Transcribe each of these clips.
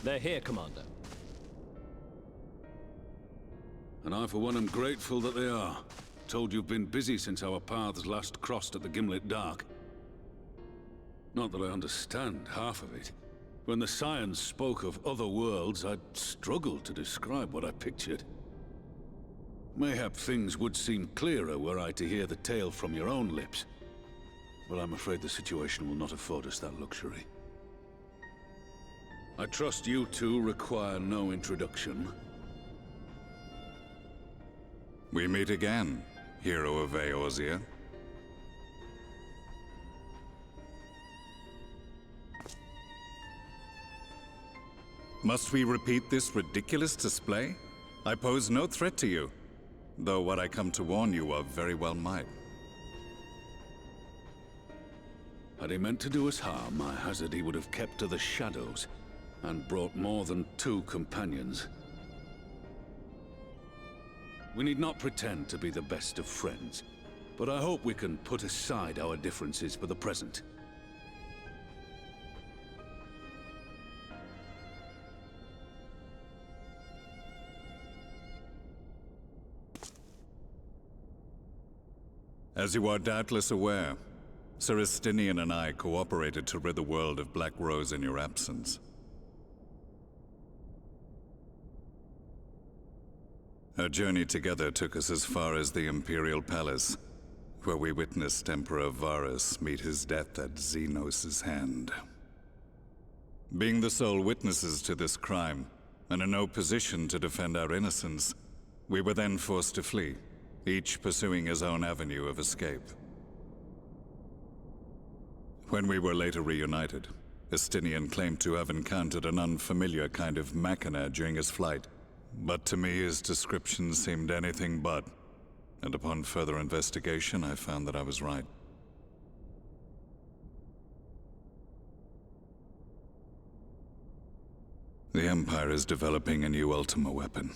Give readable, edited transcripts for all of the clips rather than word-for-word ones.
They're here, Commander. And I, for one, am grateful that they are. Told you've been busy since our paths last crossed at the Gimlet Dark. Not that I understand half of it. When the Scions spoke of other worlds, I'd struggled to describe what I pictured. Mayhap things would seem clearer were I to hear the tale from your own lips. But I'm afraid the situation will not afford us that luxury. I trust you two require no introduction. We meet again, hero of Eorzea. Must we repeat this ridiculous display? I pose no threat to you, though what I come to warn you of very well might. Had he meant to do us harm, I hazard he would have kept to the shadows, and brought more than 2 companions. We need not pretend to be the best of friends, but I hope we can put aside our differences for the present. As you are doubtless aware, Sir Estinian and I cooperated to rid the world of Black Rose in your absence. Our journey together took us as far as the Imperial Palace, where we witnessed Emperor Varus meet his death at Xenos' hand. Being the sole witnesses to this crime, and in no position to defend our innocence, we were then forced to flee, each pursuing his own avenue of escape. When we were later reunited, Estinian claimed to have encountered an unfamiliar kind of machina during his flight, but to me his description seemed anything but, and upon further investigation I found that I was right. The Empire is developing a new Ultima weapon.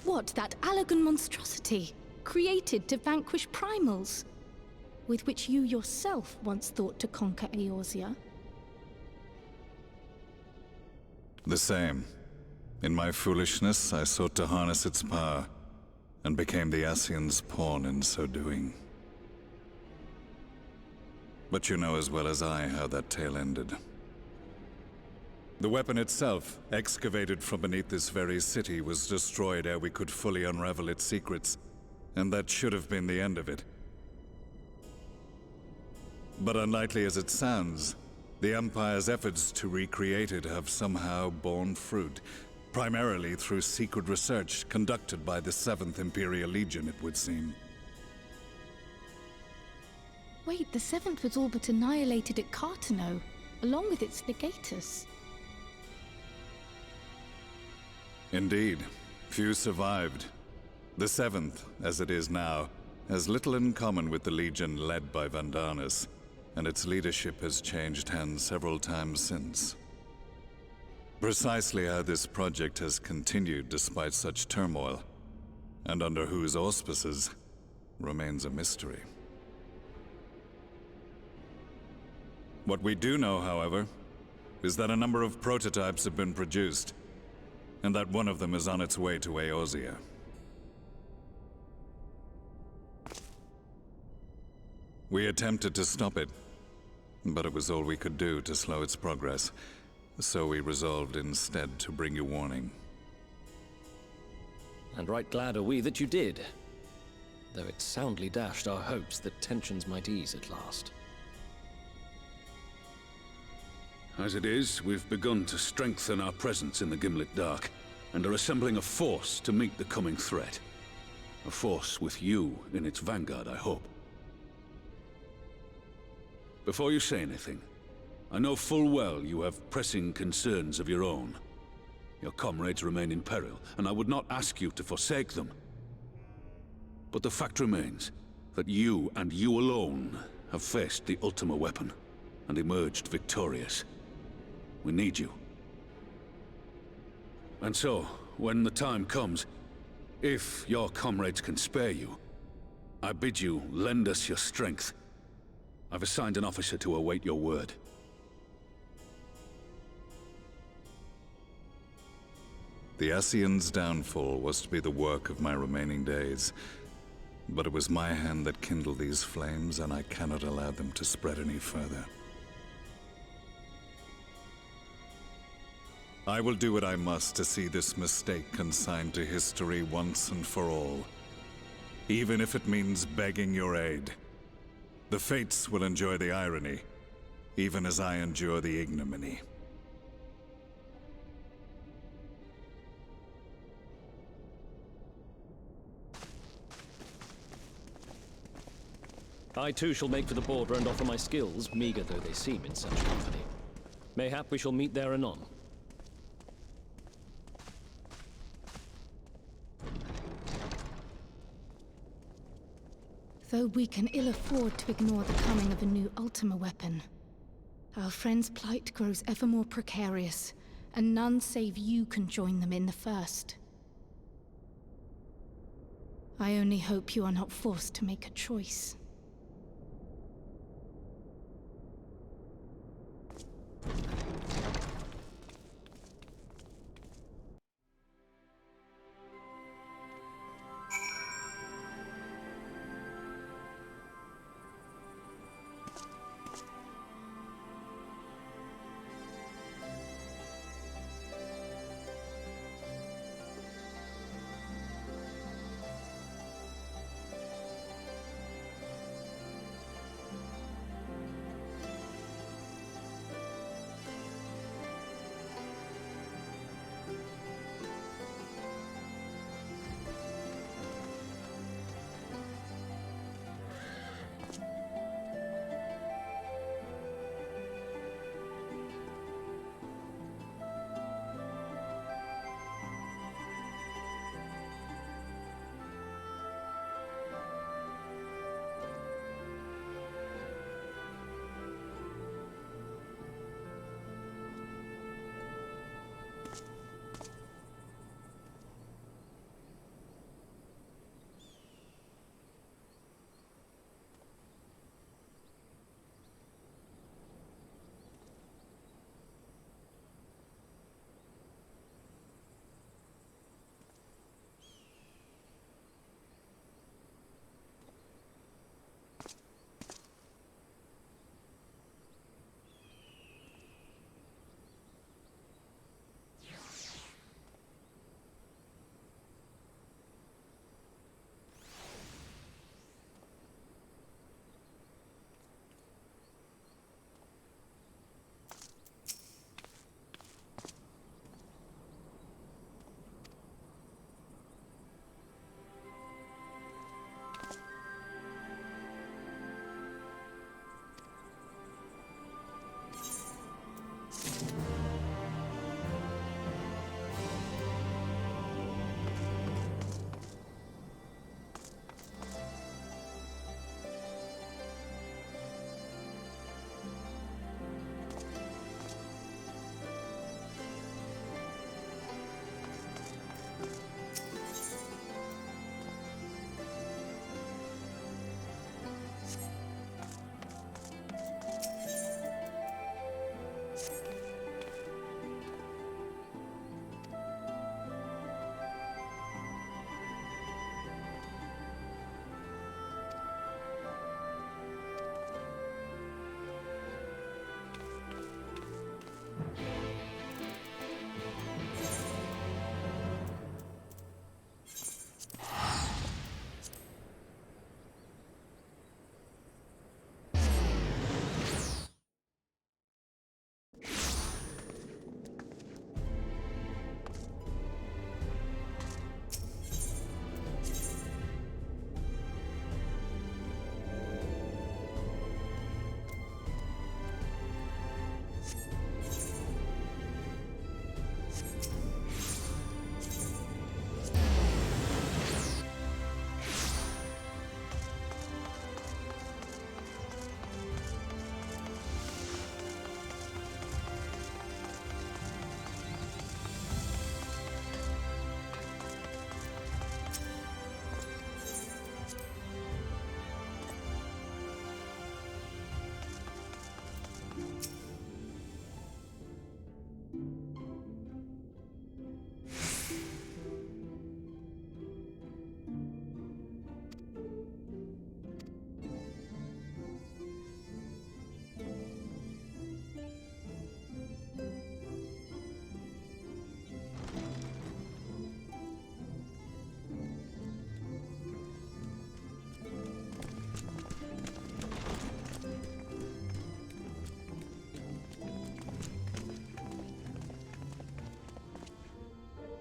What, that Allagan monstrosity, created to vanquish primals, with which you yourself once thought to conquer Eorzea? The same. In my foolishness, I sought to harness its power, and became the Ascian's pawn in so doing. But you know as well as I how that tale ended. The weapon itself, excavated from beneath this very city, was destroyed ere we could fully unravel its secrets, and that should have been the end of it. But unlikely as it sounds, the Empire's efforts to recreate it have somehow borne fruit, primarily through secret research conducted by the 7th Imperial Legion, it would seem. Wait, the 7th was all but annihilated at Cartano, along with its legatus. Indeed, few survived. The 7th, as it is now, has little in common with the Legion led by Vandarnus, and its leadership has changed hands several times since. Precisely how this project has continued despite such turmoil, and under whose auspices, remains a mystery. What we do know, however, is that a number of prototypes have been produced, and that one of them is on its way to Eorzea. We attempted to stop it, but it was all we could do to slow its progress, so we resolved instead to bring you warning. And right glad are we that you did, though it soundly dashed our hopes that tensions might ease at last. As it is, we've begun to strengthen our presence in the Gimlet Dark, and are assembling a force to meet the coming threat. A force with you in its vanguard, I hope. Before you say anything, I know full well you have pressing concerns of your own. Your comrades remain in peril, and I would not ask you to forsake them. But the fact remains that you, and you alone, have faced the Ultima weapon, and emerged victorious. We need you. And so, when the time comes, if your comrades can spare you, I bid you lend us your strength. I've assigned an officer to await your word. The Ascian's downfall was to be the work of my remaining days. But it was my hand that kindled these flames, and I cannot allow them to spread any further. I will do what I must to see this mistake consigned to history once and for all. Even if it means begging your aid. The Fates will enjoy the irony, even as I endure the ignominy. I too shall make for the border and offer my skills, meager though they seem in such company. Mayhap we shall meet there anon. Though we can ill afford to ignore the coming of a new Ultima weapon, our friend's plight grows ever more precarious, and none save you can join them in the first. I only hope you are not forced to make a choice.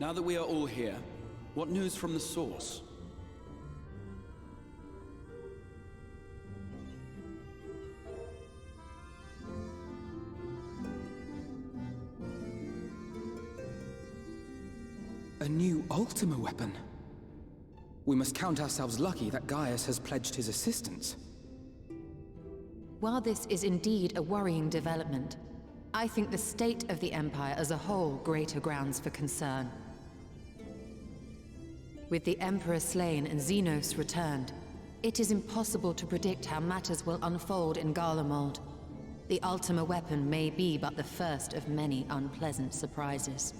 Now that we are all here, what news from the source? A new Ultima weapon. We must count ourselves lucky that Gaius has pledged his assistance. While this is indeed a worrying development, I think the state of the Empire as a whole greater grounds for concern. With the Emperor slain and Xenos returned, it is impossible to predict how matters will unfold in Garlemald. The Ultima weapon may be but the first of many unpleasant surprises.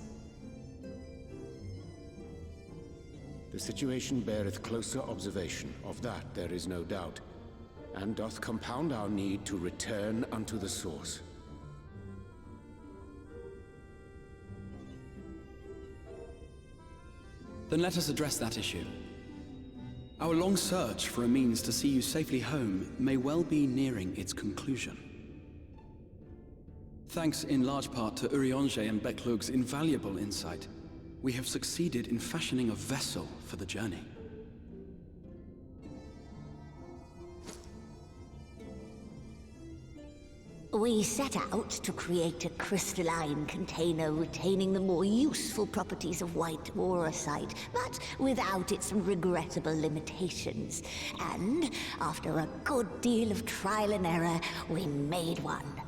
The situation beareth closer observation, of that there is no doubt, and doth compound our need to return unto the source. Then let us address that issue. Our long search for a means to see you safely home may well be nearing its conclusion. Thanks in large part to Urianger and Beklug's invaluable insight, we have succeeded in fashioning a vessel for the journey. We set out to create a crystalline container retaining the more useful properties of white aurosite, but without its regrettable limitations. And after a good deal of trial and error, we made one.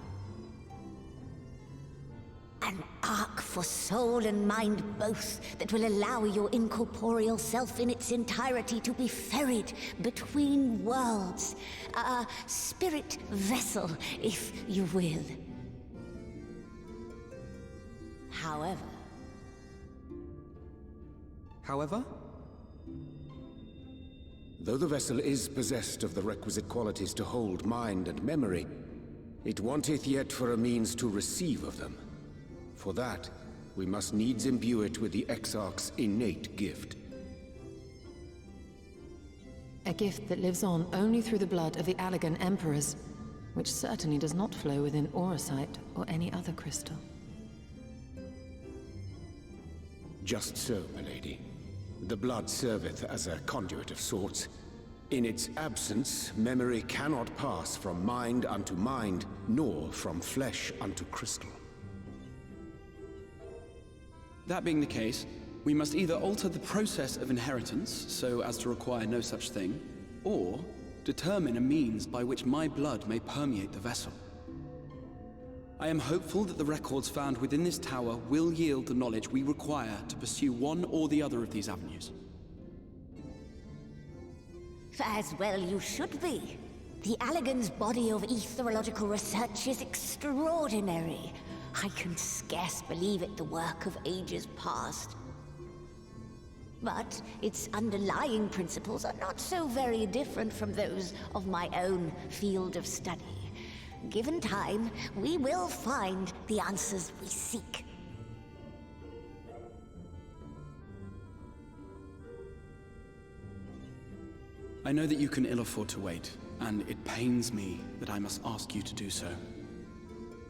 An ark for soul and mind both that will allow your incorporeal self in its entirety to be ferried between worlds. A spirit vessel, if you will. However? Though the vessel is possessed of the requisite qualities to hold mind and memory, it wanteth yet for a means to receive of them. For that, we must needs imbue it with the Exarch's innate gift. A gift that lives on only through the blood of the Allagan Emperors, which certainly does not flow within aurosite or any other crystal. Just so, milady. The blood serveth as a conduit of sorts. In its absence, memory cannot pass from mind unto mind, nor from flesh unto crystal. That being the case, we must either alter the process of inheritance so as to require no such thing, or determine a means by which my blood may permeate the vessel. I am hopeful that the records found within this tower will yield the knowledge we require to pursue one or the other of these avenues. As well you should be. The Allagan's body of etherological research is extraordinary. I can scarce believe it the work of ages past. But its underlying principles are not so very different from those of my own field of study. Given time, we will find the answers we seek. I know that you can ill afford to wait, and it pains me that I must ask you to do so.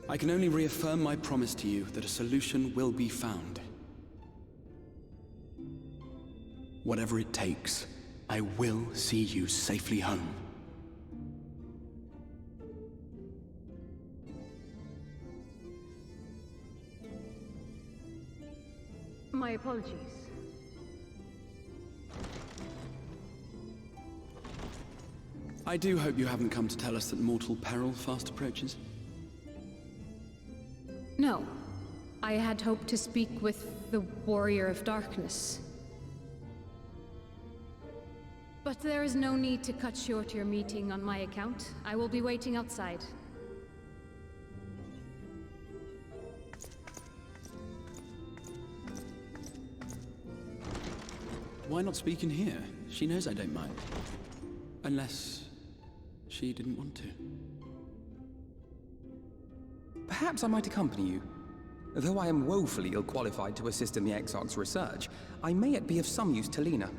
I can only reaffirm my promise to you that a solution will be found. Whatever it takes, I will see you safely home. My apologies. I do hope you haven't come to tell us that mortal peril fast approaches. No. I had hoped to speak with the Warrior of Darkness. But there is no need to cut short your meeting on my account. I will be waiting outside. Why not speak in here? She knows I don't mind. Unless she didn't want to. Perhaps I might accompany you. Though I am woefully ill-qualified to assist in the Exarch's research, I may yet be of some use to Lena.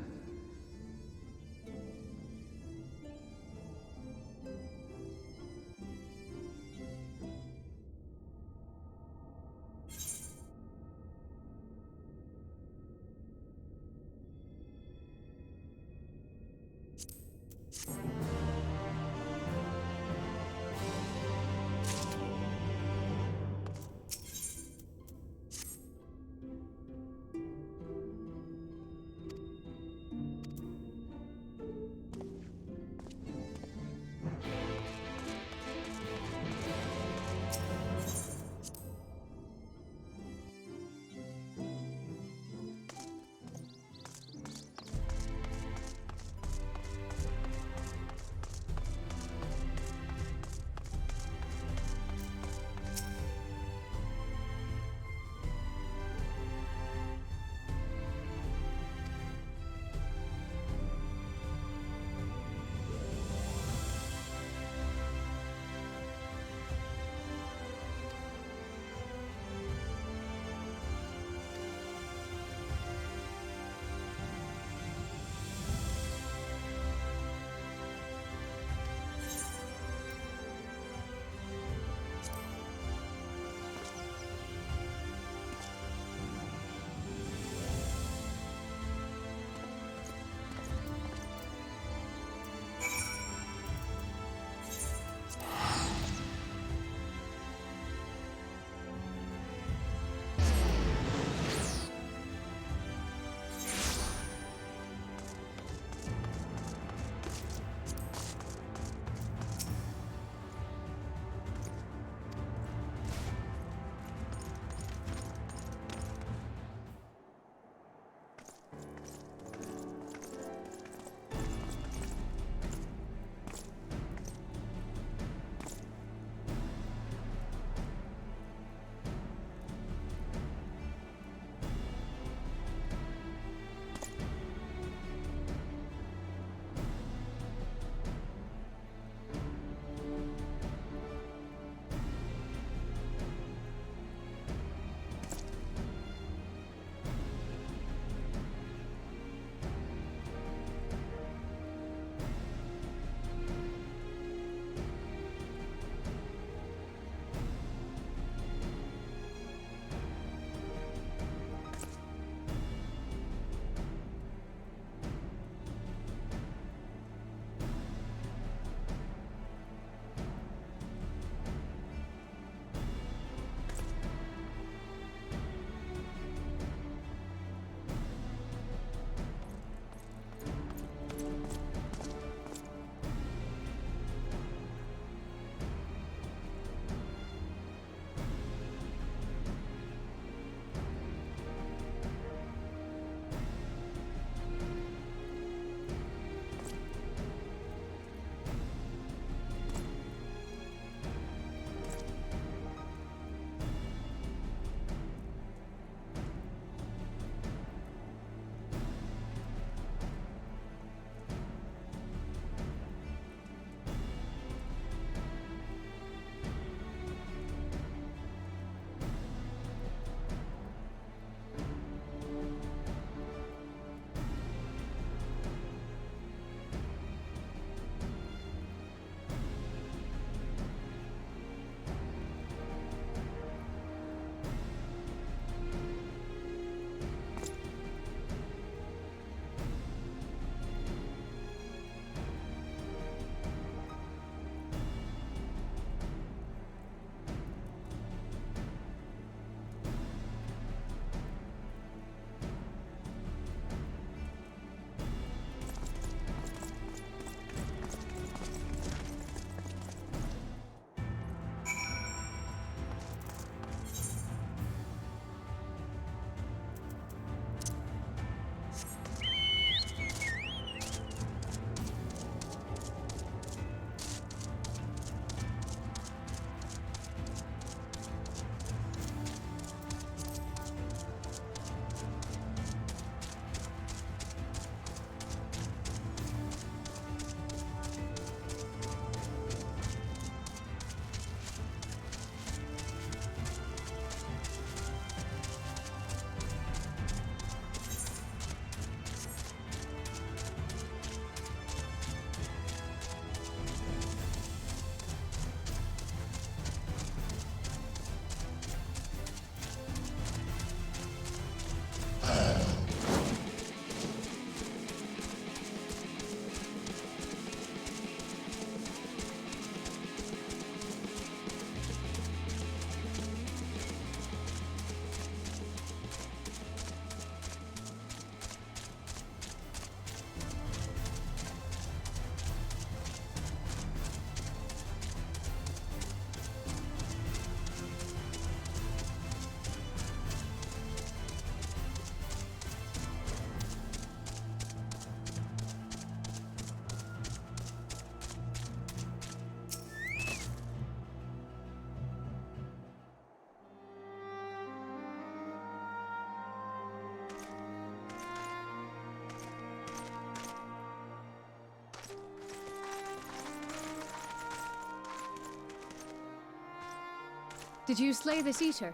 Did you slay this Eater?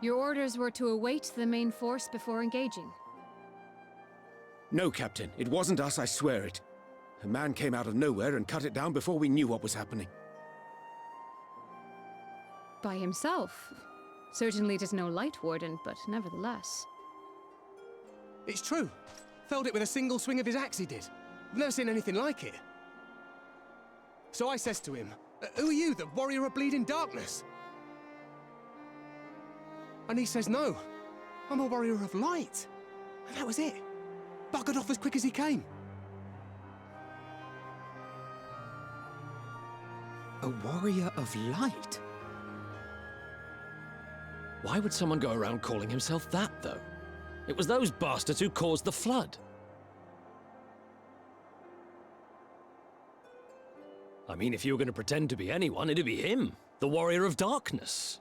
Your orders were to await the main force before engaging. No, Captain. It wasn't us, I swear it. A man came out of nowhere and cut it down before we knew what was happening. By himself? Certainly it is no light warden, but nevertheless. It's true. Felled it with a single swing of his axe, he did. I've never seen anything like it. So I says to him, who are you, the warrior of bleeding darkness? And he says, no, I'm a warrior of light. And that was it. Buggered off as quick as he came. A warrior of light? Why would someone go around calling himself that, though? It was those bastards who caused the flood. I mean, if you were going to pretend to be anyone, it'd be him, the Warrior of Darkness.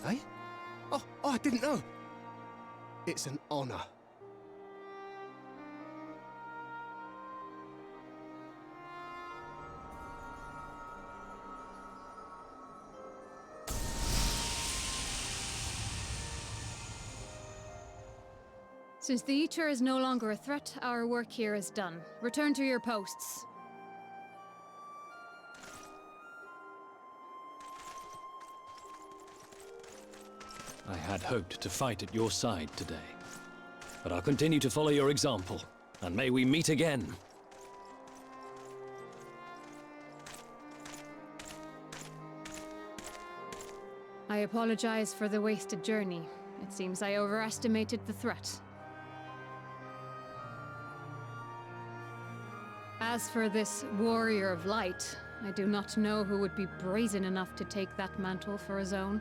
Eh? Oh, I didn't know. It's an honor. Since the Eater is no longer a threat, our work here is done. Return to your posts. I had hoped to fight at your side today. But I'll continue to follow your example, and may we meet again. I apologize for the wasted journey. It seems I overestimated the threat. As for this Warrior of Light, I do not know who would be brazen enough to take that mantle for his own.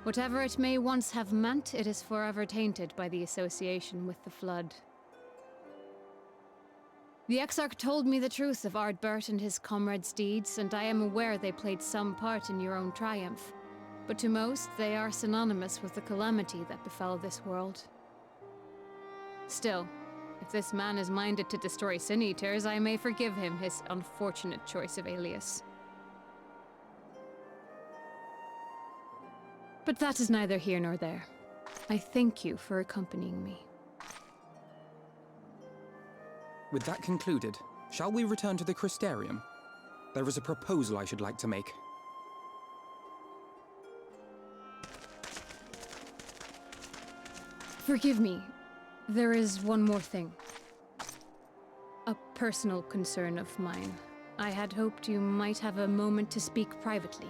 Whatever it may once have meant, it is forever tainted by the association with the Flood. The Exarch told me the truth of Ardbert and his comrades' deeds, and I am aware they played some part in your own triumph. But to most, they are synonymous with the calamity that befell this world. Still, if this man is minded to destroy Sin Eaters, I may forgive him his unfortunate choice of alias. But that is neither here nor there. I thank you for accompanying me. With that concluded, shall we return to the Crystarium? There is a proposal I should like to make. Forgive me. There is one more thing. A personal concern of mine. I had hoped you might have a moment to speak privately.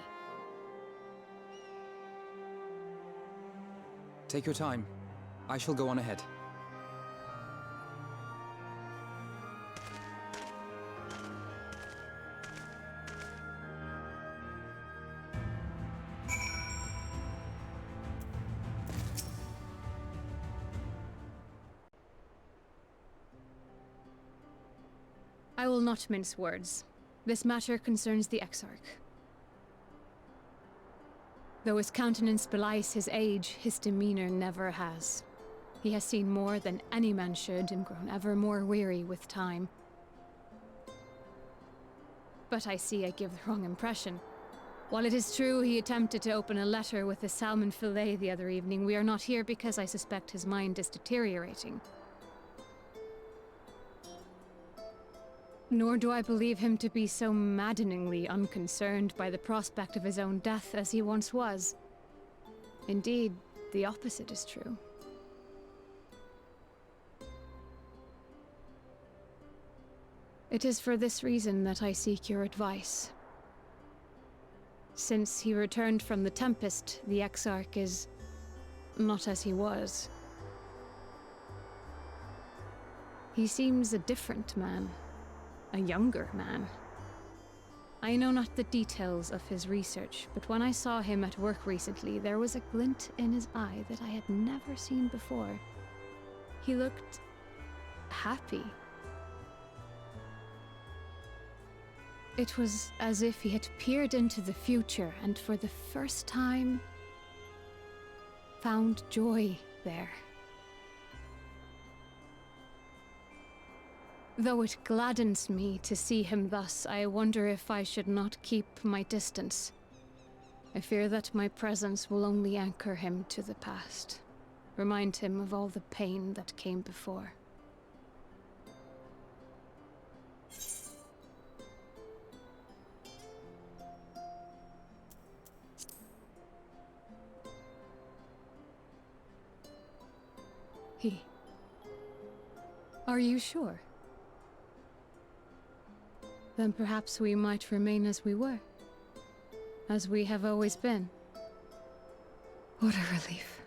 Take your time. I shall go on ahead. I will not mince words. This matter concerns the Exarch. Though his countenance belies his age, his demeanor never has. He has seen more than any man should and grown ever more weary with time. But I see I give the wrong impression. While it is true he attempted to open a letter with a salmon fillet the other evening, we are not here because I suspect his mind is deteriorating. Nor do I believe him to be so maddeningly unconcerned by the prospect of his own death as he once was. Indeed, the opposite is true. It is for this reason that I seek your advice. Since he returned from the Tempest, the Exarch is not as he was. He seems a different man. A younger man. I know not the details of his research, but when I saw him at work recently, there was a glint in his eye that I had never seen before. He looked happy. It was as if he had peered into the future and for the first time found joy there. Though it gladdens me to see him thus, I wonder if I should not keep my distance. I fear that my presence will only anchor him to the past, remind him of all the pain that came before. Are you sure? Then perhaps we might remain as we were. As we have always been. What a relief.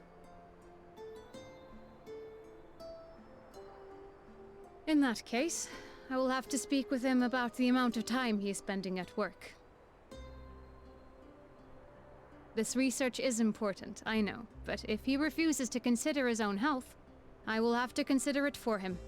In that case, I will have to speak with him about the amount of time he is spending at work. This research is important, I know, but if he refuses to consider his own health, I will have to consider it for him.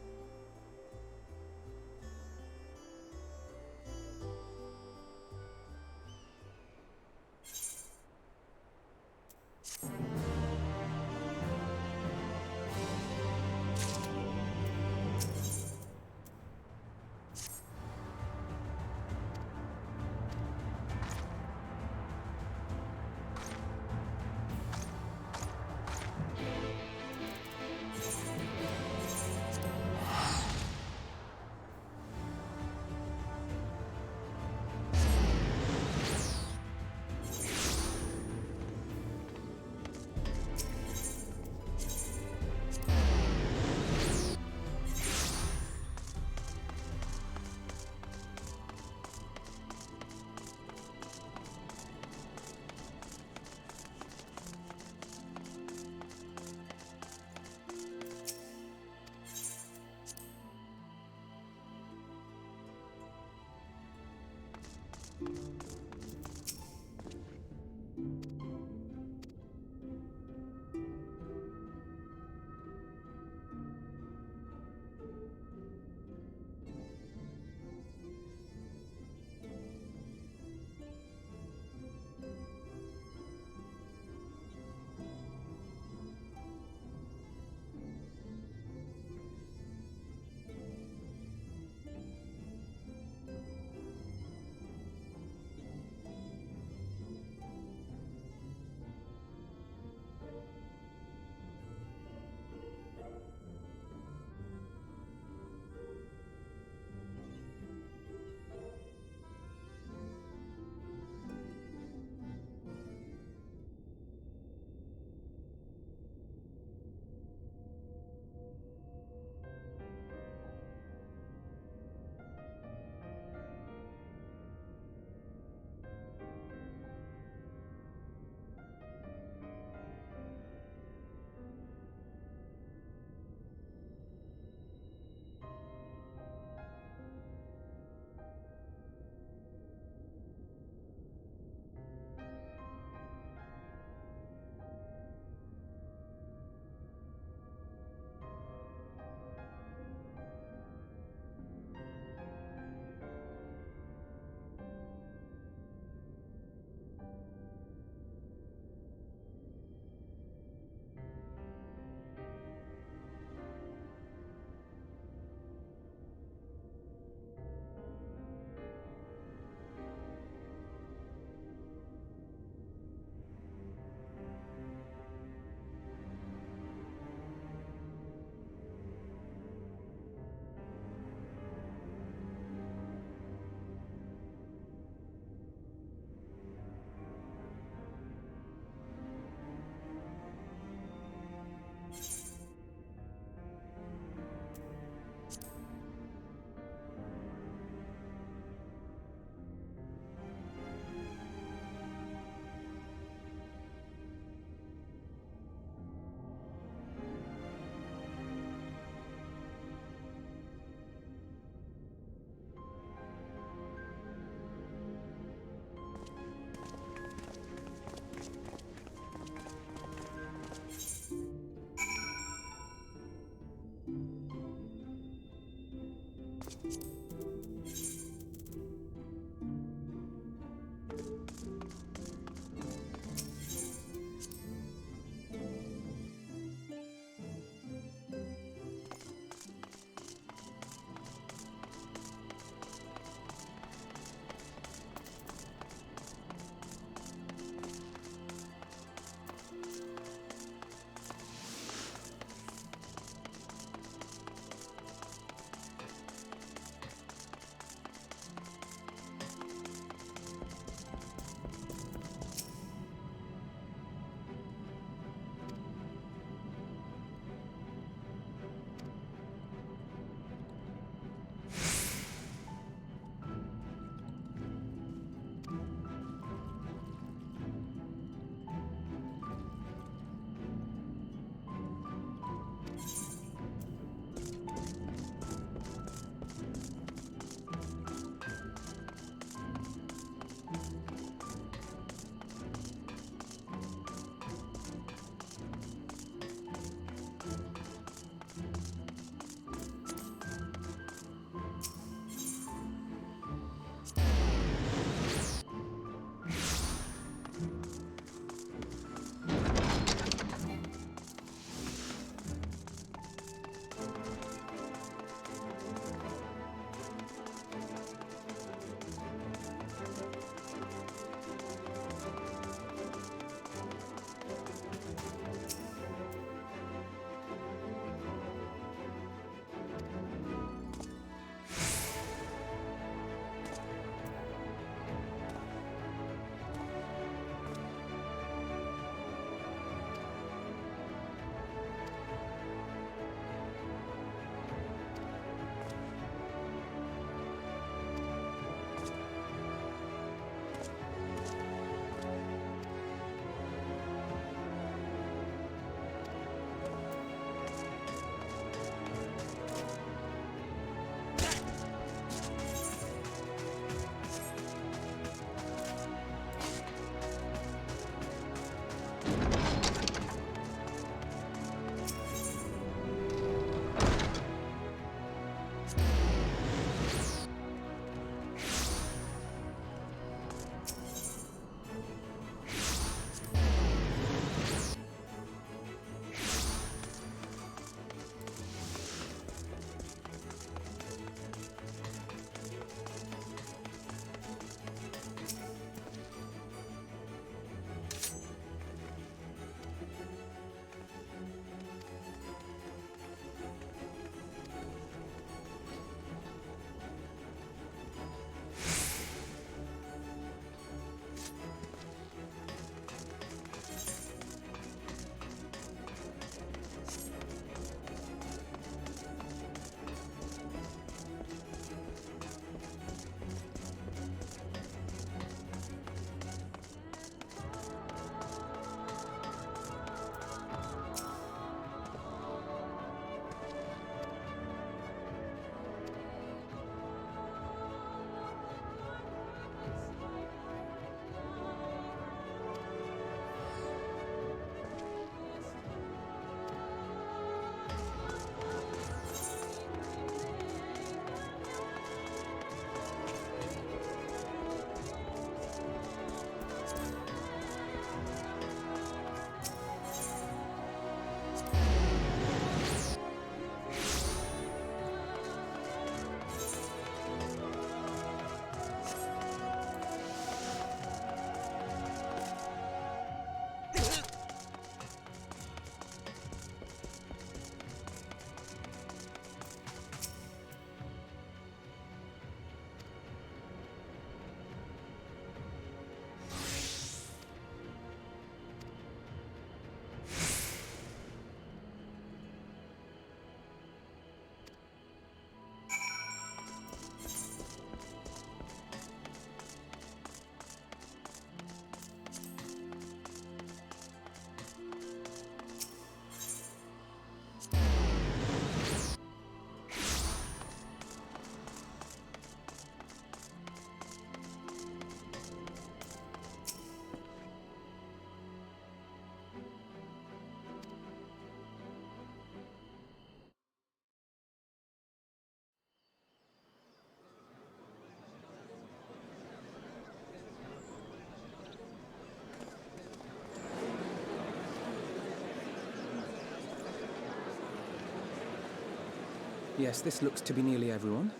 Yes, this looks to be nearly everyone.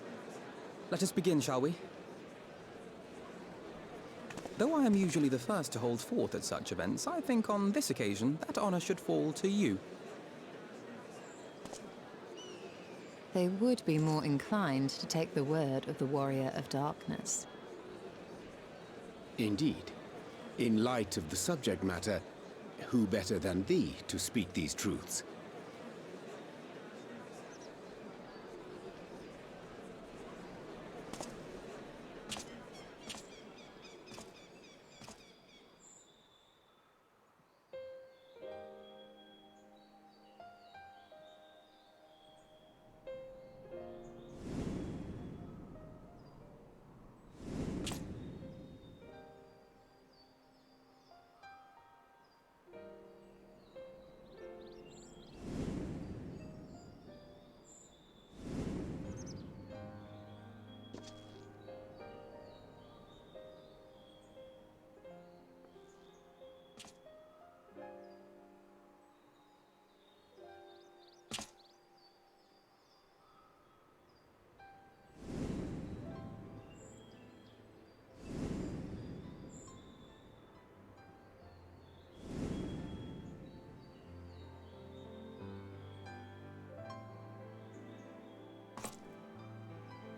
Let us begin, shall we? Though I am usually the first to hold forth at such events, I think on this occasion that honor should fall to you. They would be more inclined to take the word of the Warrior of Darkness. Indeed. In light of the subject matter, who better than thee to speak these truths?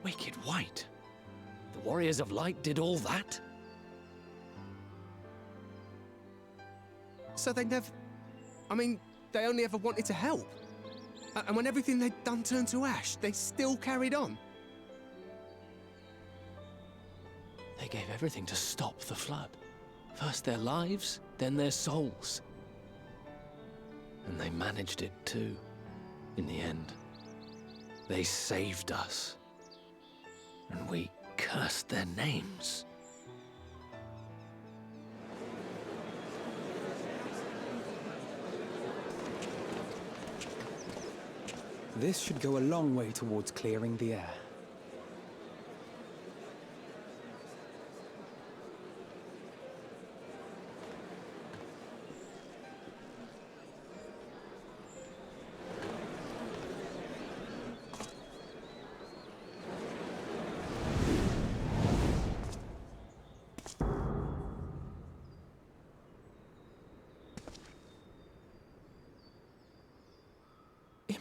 Wicked White? The Warriors of Light did all that? So they never... I mean, they only ever wanted to help. And when everything they'd done turned to ash, they still carried on. They gave everything to stop the flood. First their lives, then their souls. And they managed it too, in the end. They saved us. And we cursed their names. This should go a long way towards clearing the air.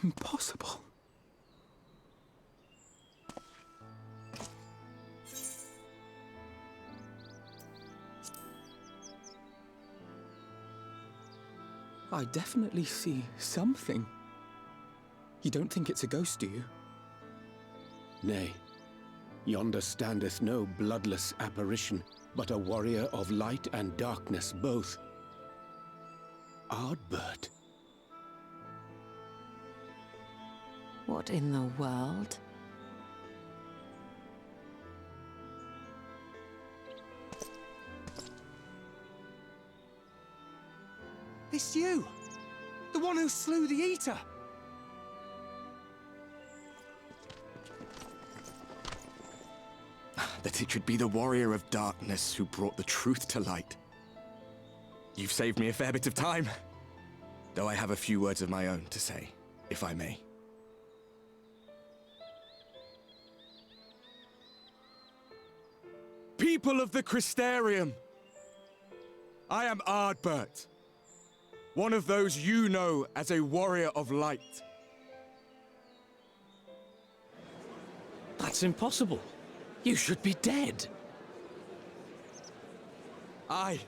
Impossible. I definitely see something. You don't think it's a ghost, do you? Nay. Yonder standeth no bloodless apparition, but a warrior of light and darkness both. Ardbert. What in the world? It's you! The one who slew the Eater! That it should be the Warrior of Darkness who brought the truth to light. You've saved me a fair bit of time, though I have a few words of my own to say, if I may. People of the Crystarium! I am Ardbert, one of those you know as a warrior of light. That's impossible. You should be dead. Aye,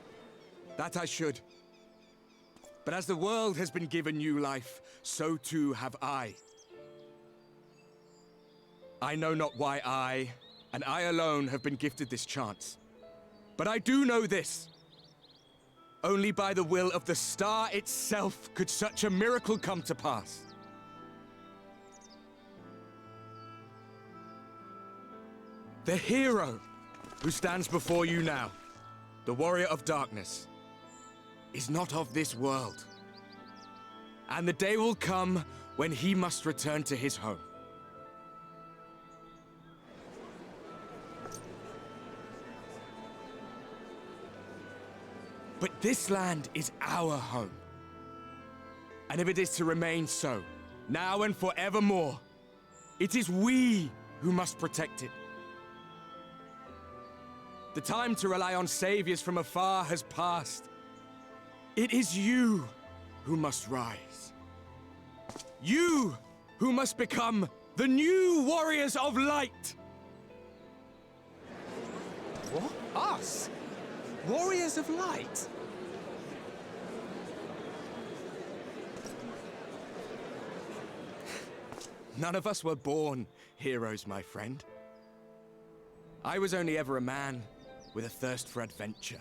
that I should. But as the world has been given new life, so too have I. I know not why I, and I alone, have been gifted this chance. But I do know this. Only by the will of the star itself could such a miracle come to pass. The hero who stands before you now, the Warrior of Darkness, is not of this world. And the day will come when he must return to his home. But this land is our home. And if it is to remain so, now and forevermore, It is we who must protect it. The time to rely on saviors from afar has passed. It is you who must rise. You who must become the new warriors of light! What? Us? Warriors of light? None of us were born heroes, my friend. I was only ever a man with a thirst for adventure.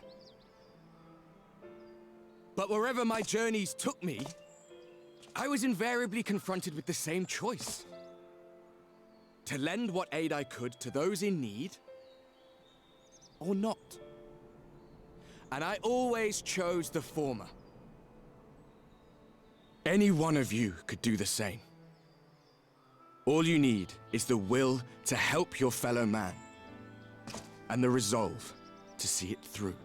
But wherever my journeys took me, I was invariably confronted with the same choice. To lend what aid I could to those in need, or not. And I always chose the former. Any one of you could do the same. All you need is the will to help your fellow man, and the resolve to see it through.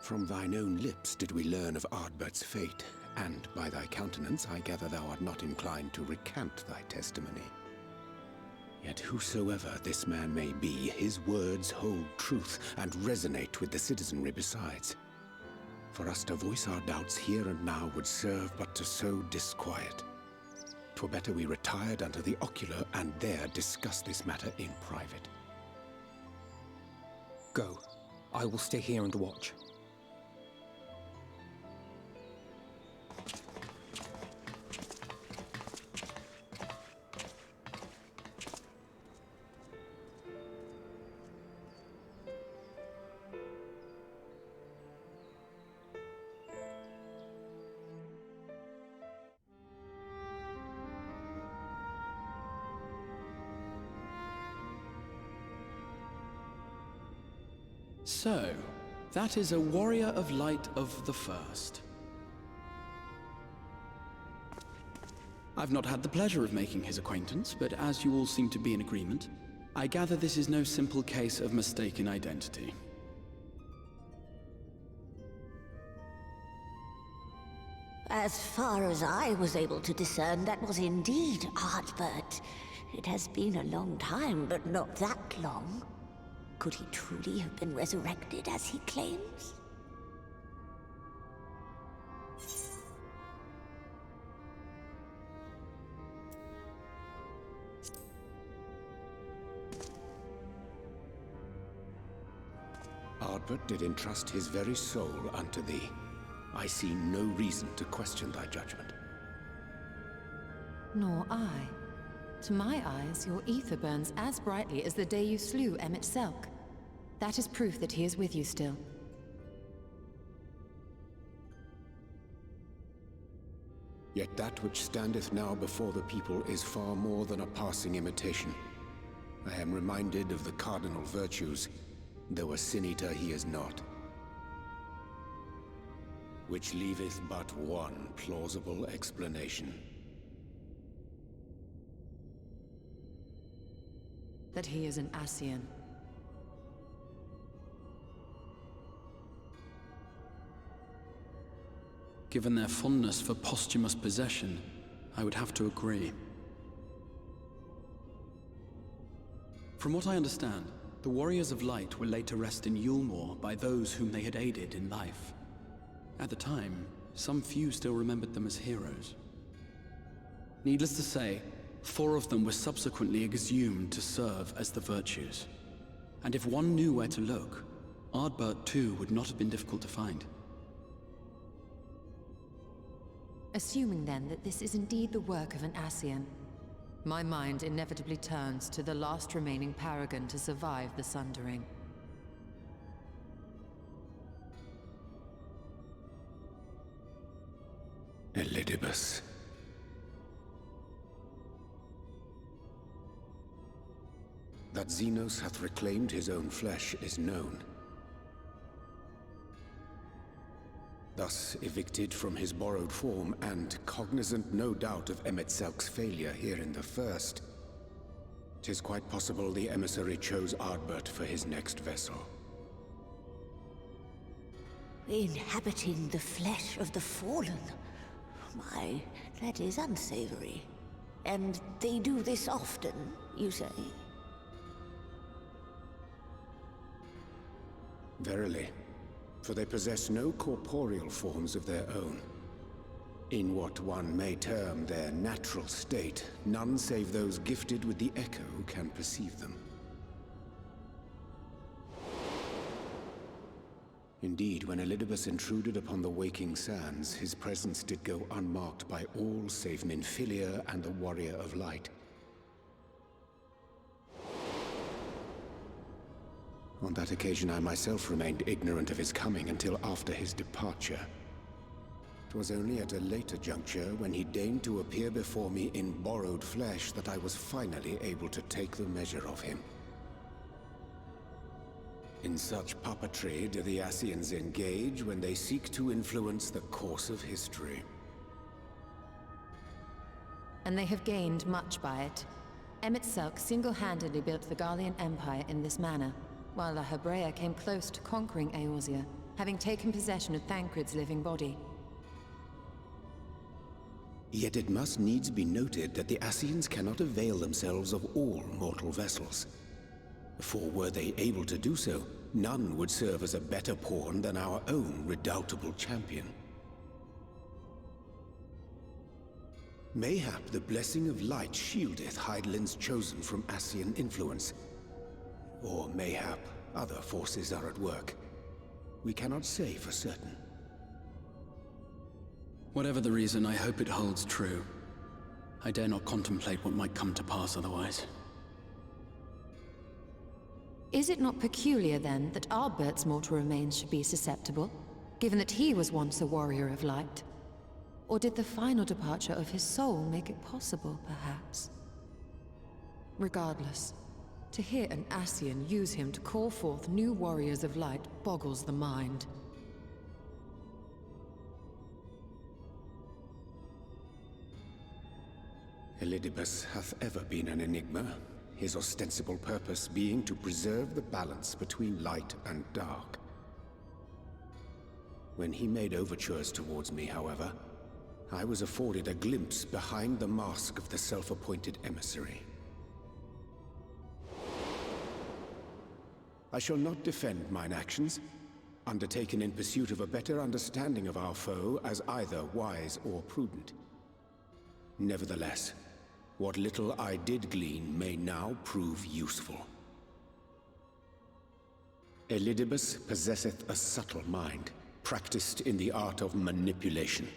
From thine own lips did we learn of Ardbert's fate, and by thy countenance I gather thou art not inclined to recant thy testimony. Yet whosoever this man may be, his words hold truth and resonate with the citizenry besides. For us to voice our doubts here and now would serve but to sow disquiet. 'Twere better we retired unto the ocular and there discuss this matter in private. Go. I will stay here and watch. So, that is a warrior of light of the first. I've not had the pleasure of making his acquaintance, but as you all seem to be in agreement, I gather this is no simple case of mistaken identity. As far as I was able to discern, that was indeed Ardbert. It has been a long time, but not that long. Could he truly have been resurrected as he claims? Ardbert did entrust his very soul unto thee. I see no reason to question thy judgment. Nor I. To my eyes, your ether burns as brightly as the day you slew Emmett Selk. That is proof that he is with you still. Yet that which standeth now before the people is far more than a passing imitation. I am reminded of the cardinal virtues, though a sin-eater he is not. Which leaveth but one plausible explanation. That he is an Ascian. Given their fondness for posthumous possession, I would have to agree. From what I understand, the Warriors of Light were laid to rest in Yulmore by those whom they had aided in life. At the time, some few still remembered them as heroes. Needless to say, 4 of them were subsequently exhumed to serve as the Virtues. And if one knew where to look, Ardbert too would not have been difficult to find. Assuming then that this is indeed the work of an Ascian, my mind inevitably turns to the last remaining paragon to survive the Sundering. Elidibus. That Xenos hath reclaimed his own flesh is known. Thus evicted from his borrowed form, and cognizant no doubt of Emmett Selk's failure here in the First, 'Tis quite possible the emissary chose Ardbert for his next vessel. Inhabiting the flesh of the fallen. My, that is unsavory. And they do this often, you say? Verily, for they possess no corporeal forms of their own. In what one may term their natural state, none save those gifted with the echo can perceive them. Indeed, when Elidibus intruded upon the waking sands, his presence did go unmarked by all save Minfilia and the Warrior of Light. On that occasion, I myself remained ignorant of his coming until after his departure. It was only at a later juncture, when he deigned to appear before me in borrowed flesh, that I was finally able to take the measure of him. In such puppetry do the Ascians engage when they seek to influence the course of history. And they have gained much by it. Emmett Selk single-handedly built the Garlean Empire in this manner, while La Hebrea came close to conquering Eorzea, having taken possession of Thancred's living body. Yet it must needs be noted that the Ascians cannot avail themselves of all mortal vessels. For were they able to do so, none would serve as a better pawn than our own redoubtable champion. Mayhap the blessing of light shieldeth Hydaelyn's chosen from Ascian influence. Or mayhap other forces are at work. We cannot say for certain. Whatever the reason, I hope it holds true. I dare not contemplate what might come to pass otherwise. Is it not peculiar, then, that Ardbert's mortal remains should be susceptible, given that he was once a warrior of light? Or did the final departure of his soul make it possible, perhaps? Regardless, to hear an Ascian use him to call forth new warriors of light boggles the mind. Elidibus hath ever been an enigma, his ostensible purpose being to preserve the balance between light and dark. When he made overtures towards me, however, I was afforded a glimpse behind the mask of the self-appointed emissary. I shall not defend mine actions, undertaken in pursuit of a better understanding of our foe as either wise or prudent. Nevertheless, what little I did glean may now prove useful. Elidibus possesseth a subtle mind, practiced in the art of manipulation.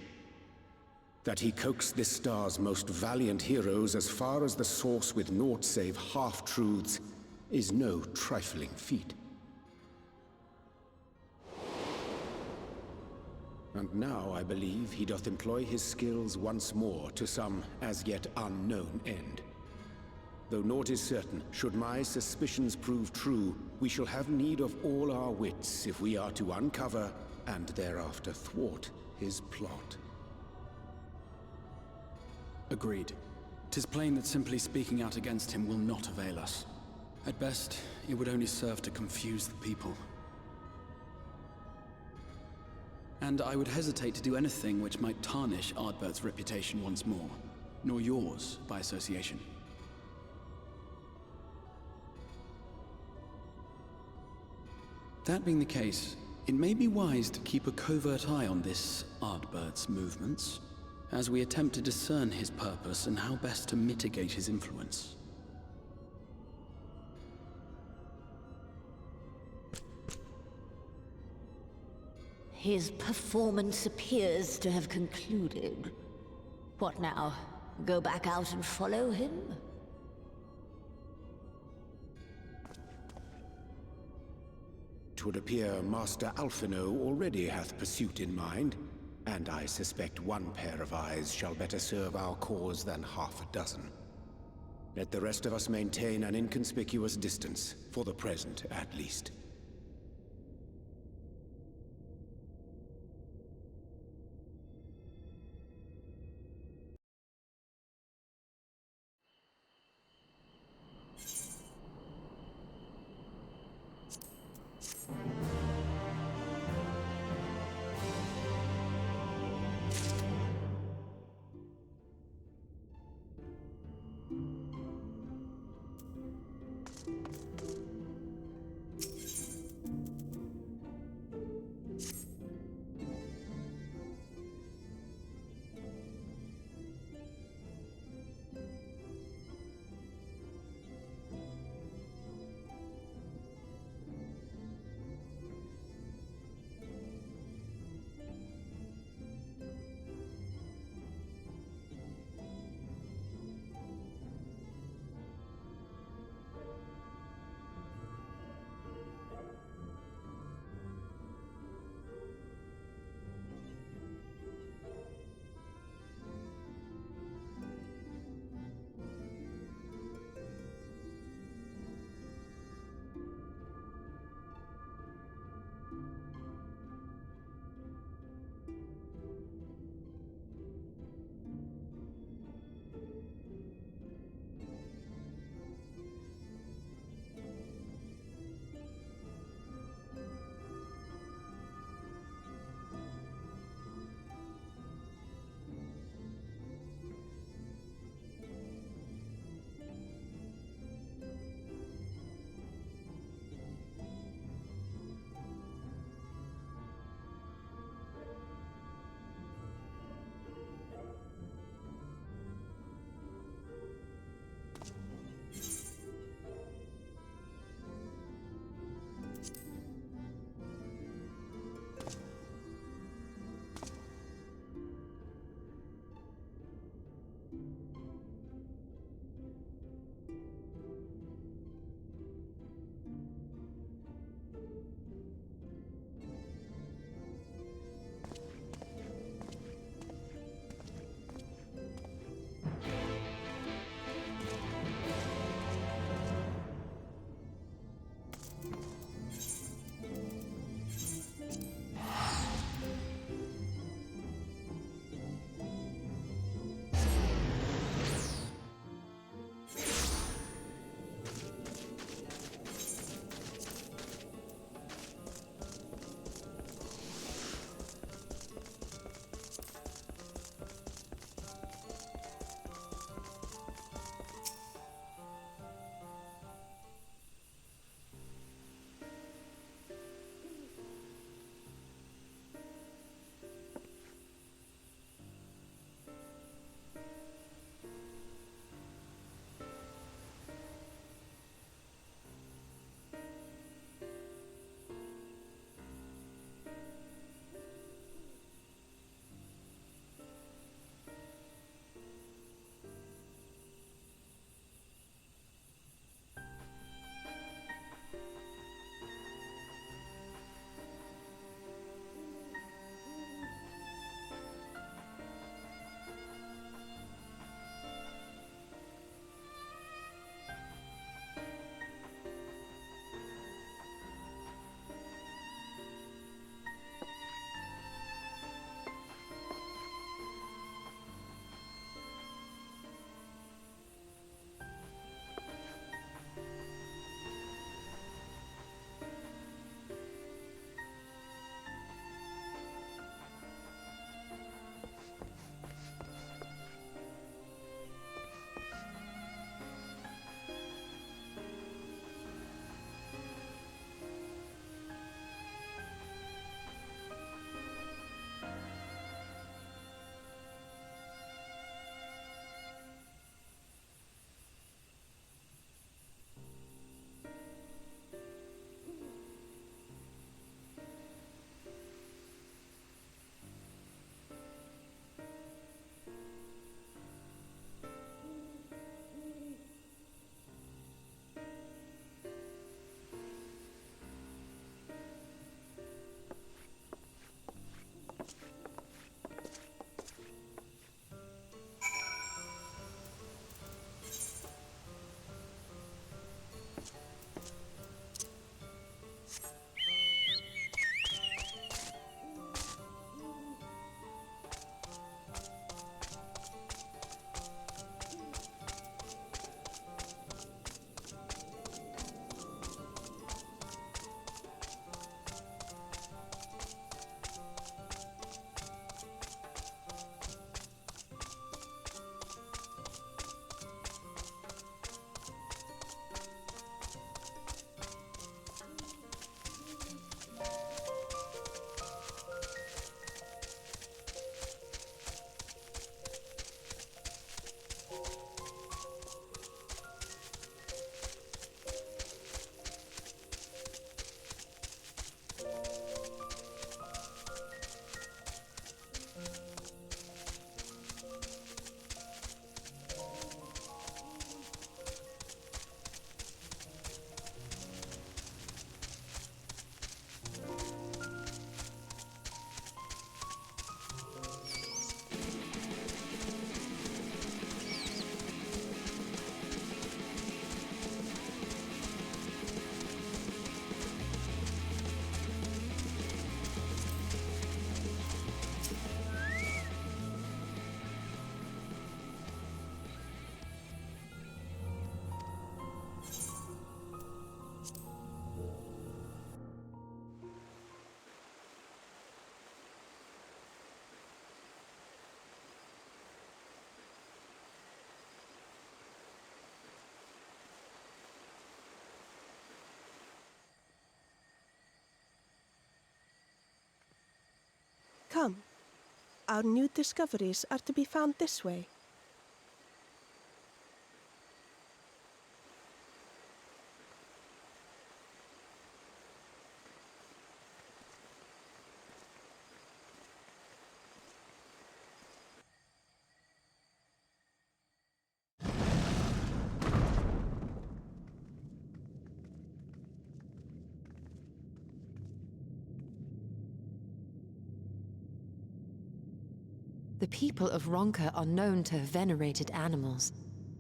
That he coaxed this star's most valiant heroes as far as the source with naught save half-truths is no trifling feat. And now I believe he doth employ his skills once more to some as yet unknown end. Though naught is certain, should my suspicions prove true, we shall have need of all our wits if we are to uncover and thereafter thwart his plot. Agreed. 'Tis plain that simply speaking out against him will not avail us. At best, it would only serve to confuse the people. And I would hesitate to do anything which might tarnish Ardbert's reputation once more, nor yours by association. That being the case, it may be wise to keep a covert eye on this Ardbert's movements, as we attempt to discern his purpose and how best to mitigate his influence. His performance appears to have concluded. What now? Go back out and follow him? It would appear Master Alphino already hath pursuit in mind, and I suspect one pair of eyes shall better serve our cause than half a dozen. Let the rest of us maintain an inconspicuous distance, for the present at least. Come. Our new discoveries are to be found this way. The people of Ronka are known to have venerated animals,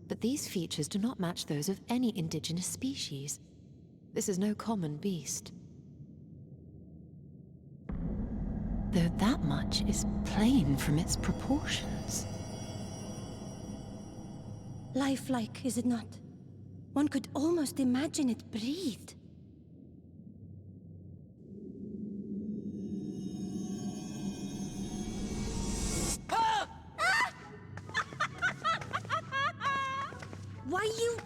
but these features do not match those of any indigenous species. This is no common beast. Though that much is plain from its proportions. Lifelike, is it not? One could almost imagine it breathed. Why you...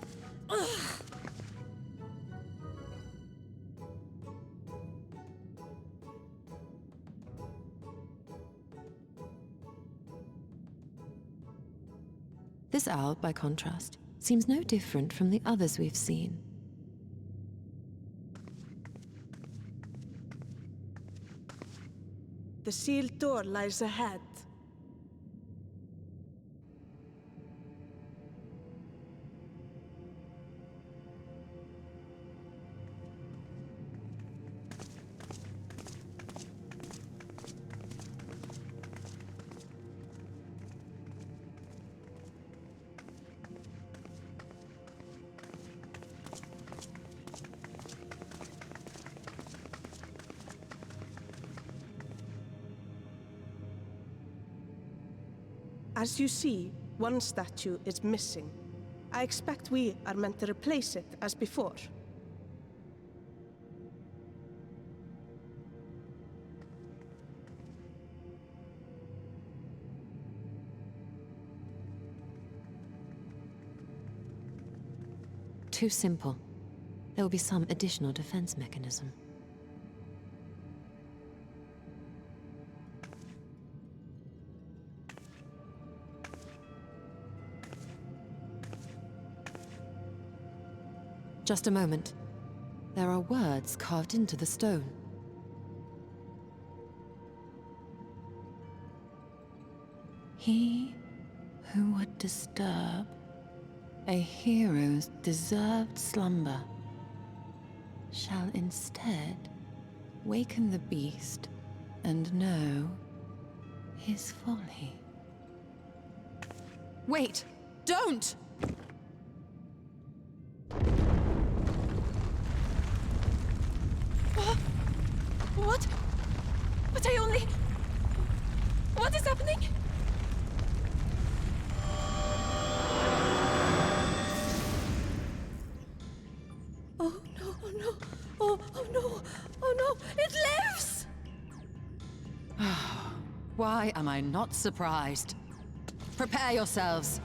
Ugh. This owl, by contrast, seems no different from the others we've seen. The sealed door lies ahead. As you see, one statue is missing. I expect we are meant to replace it as before. Too simple. There will be some additional defense mechanism. Just a moment. There are words carved into the stone. He who would disturb a hero's deserved slumber shall instead waken the beast and know his folly. Wait! Don't! What? But I only... What is happening? Oh no, oh no, oh no, oh no, it lives! Why am I not surprised? Prepare yourselves.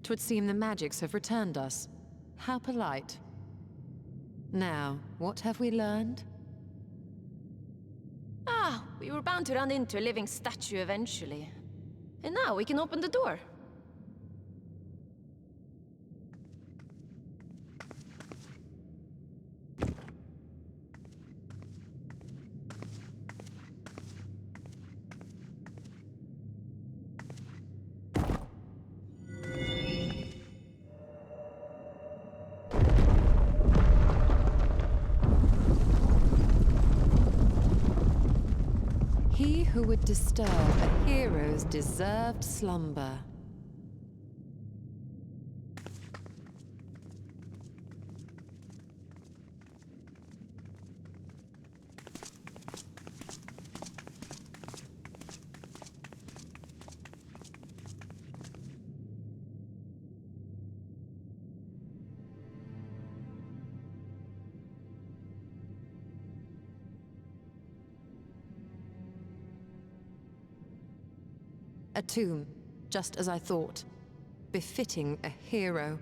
'Twould seem the magics have returned us. How polite. Now, what have we learned? Ah, we were bound to run into a living statue eventually. And now we can open the door. He who would disturb a hero's deserved slumber. A tomb, just as I thought. Befitting a hero.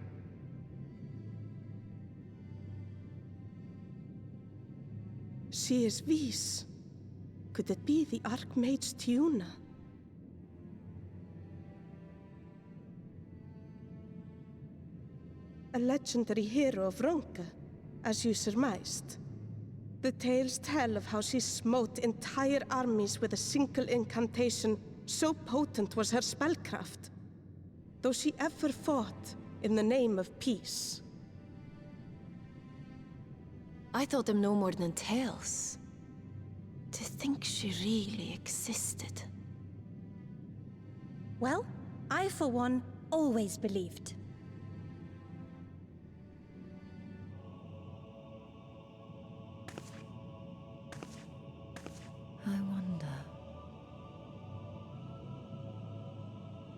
She is Vis. Could it be the Archmage Tiuna? A legendary hero of Ronka, as you surmised. The tales tell of how she smote entire armies with a single incantation. So potent was her spellcraft, though she ever fought in the name of peace. I thought them no more than tales. To think she really existed. Well, I for one always believed. I wonder.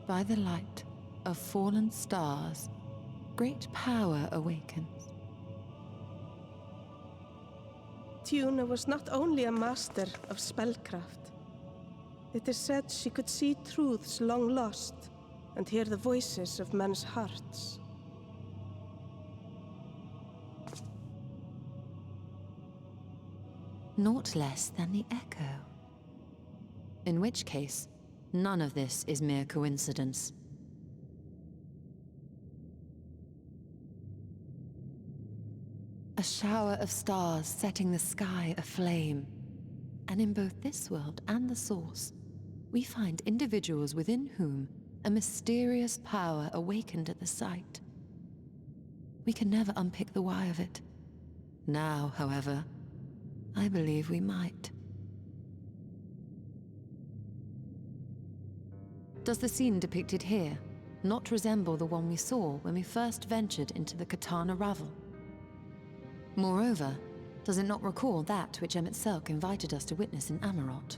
By the light of fallen stars, great power awakens. Tiuna was not only a master of spellcraft. It is said she could see truths long lost and hear the voices of men's hearts. Naught less than the Echo. In which case, none of this is mere coincidence. A shower of stars setting the sky aflame. And in both this world and the Source, we find individuals within whom a mysterious power awakened at the sight. We can never unpick the why of it. Now, however, I believe we might. Does the scene depicted here not resemble the one we saw when we first ventured into the Katana Ravel? Moreover, does it not recall that which Emmett Selk invited us to witness in Amarot?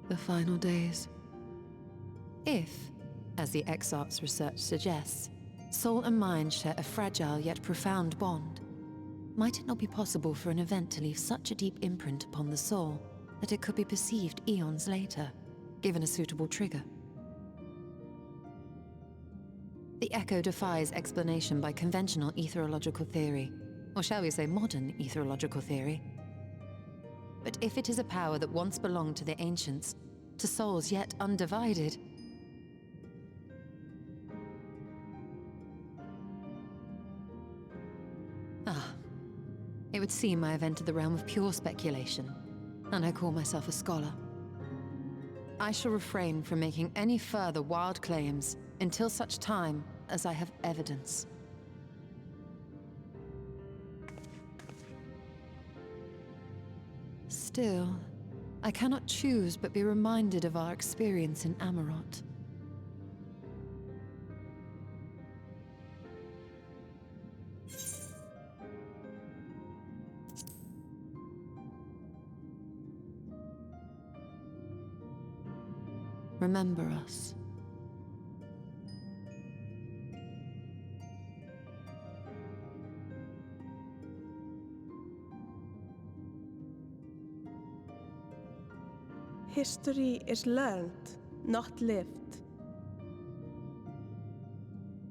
The final days. If, as the Exarch's research suggests, soul and mind share a fragile yet profound bond, might it not be possible for an event to leave such a deep imprint upon the soul that it could be perceived eons later, given a suitable trigger? The Echo defies explanation by conventional etherological theory, or shall we say modern etherological theory. But if it is a power that once belonged to the ancients, to souls yet undivided, it would seem I have entered the realm of pure speculation, and I call myself a scholar. I shall refrain from making any further wild claims until such time as I have evidence. Still, I cannot choose but be reminded of our experience in Amarot. Remember us. history is learned, not lived.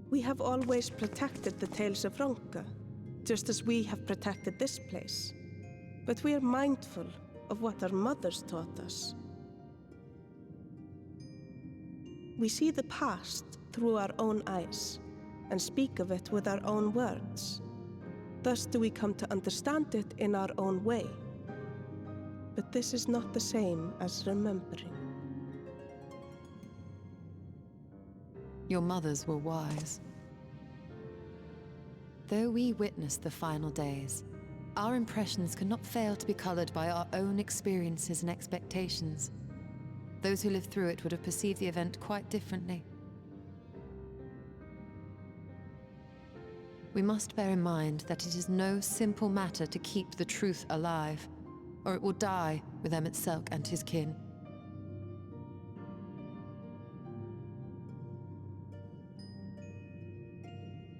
We have always protected the Tales of Ronka, just as we have protected this place. But we are mindful of what our mothers taught us. We see the past through our own eyes and speak of it with our own words. Thus do we come to understand it in our own way. But this is not the same as remembering. Your mothers were wise. Though we witnessed the final days, our impressions cannot fail to be colored by our own experiences and expectations. Those who lived through it would have perceived the event quite differently. We must bear in mind that it is no simple matter to keep the truth alive, or it will die with Emmett Selk and his kin.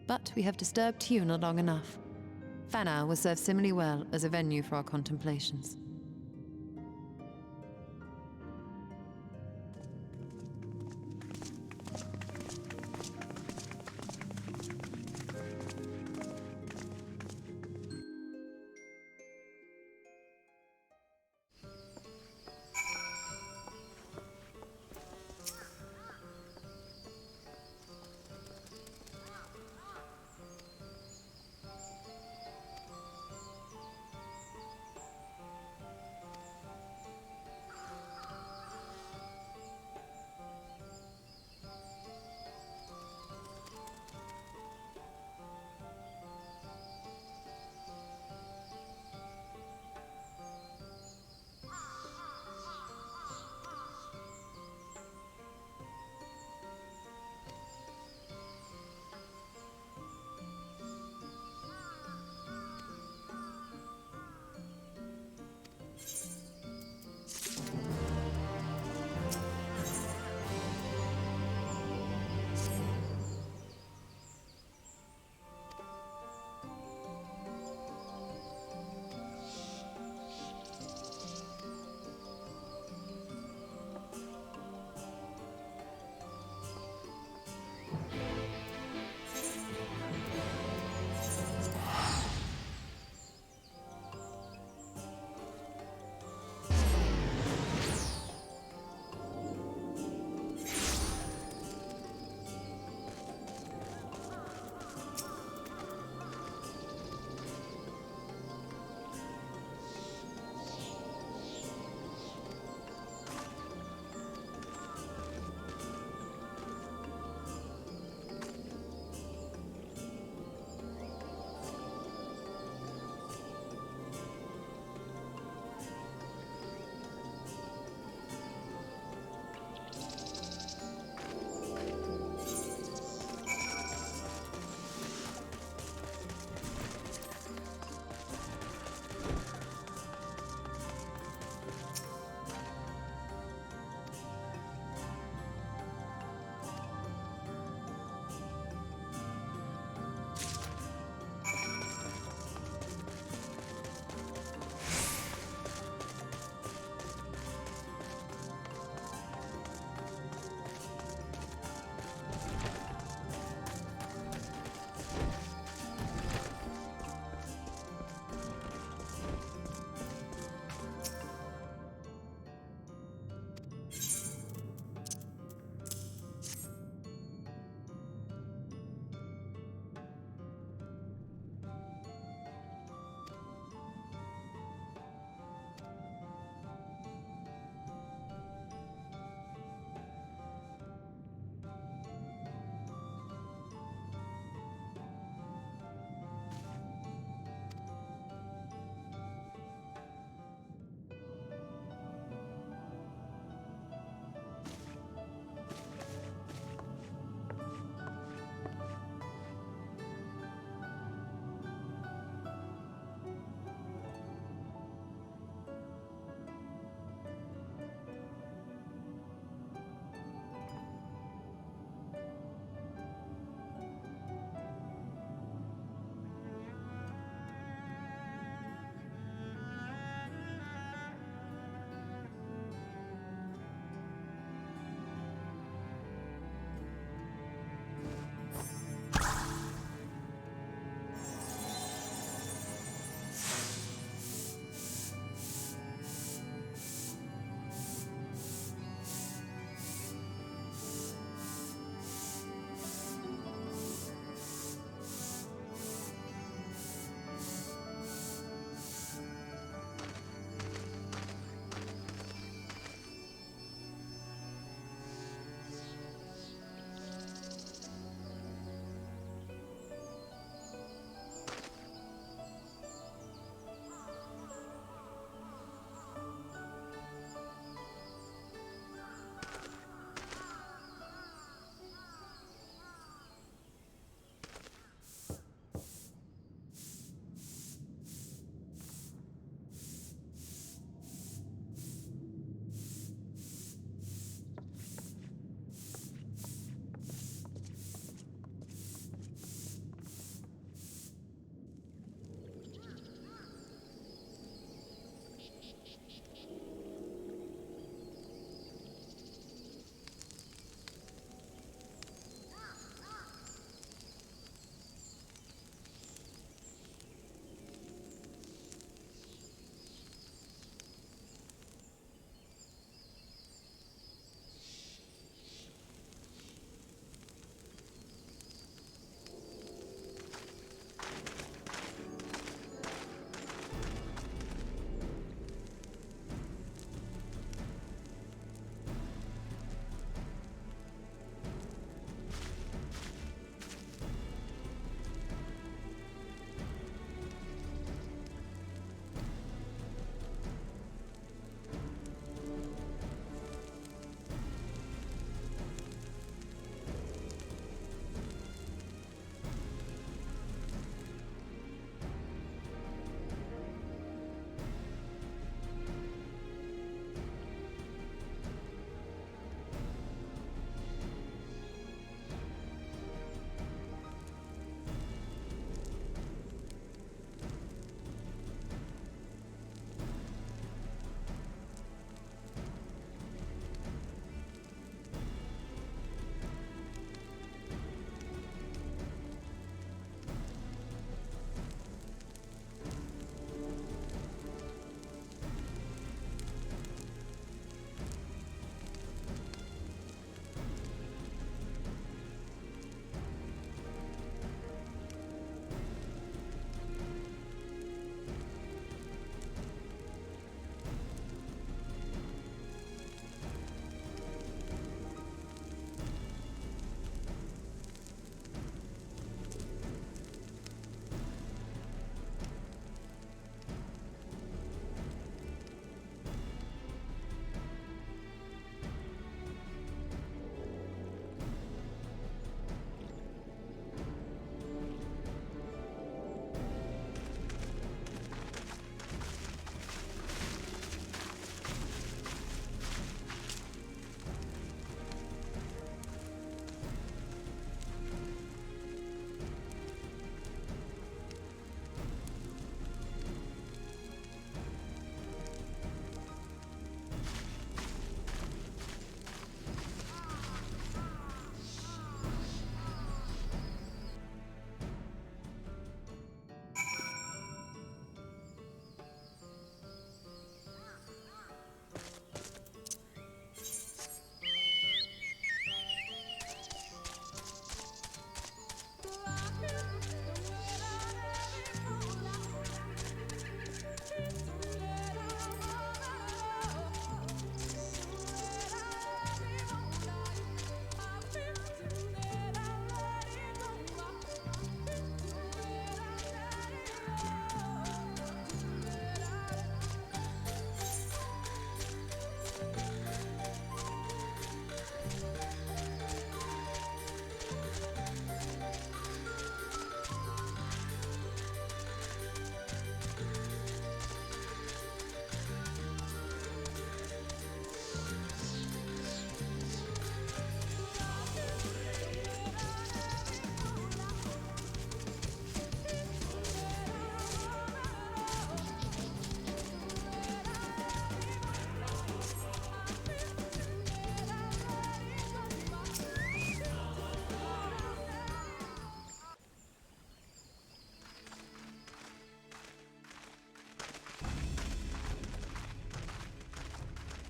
But we have disturbed Tuna long enough. Fanau will serve similarly well as a venue for our contemplations.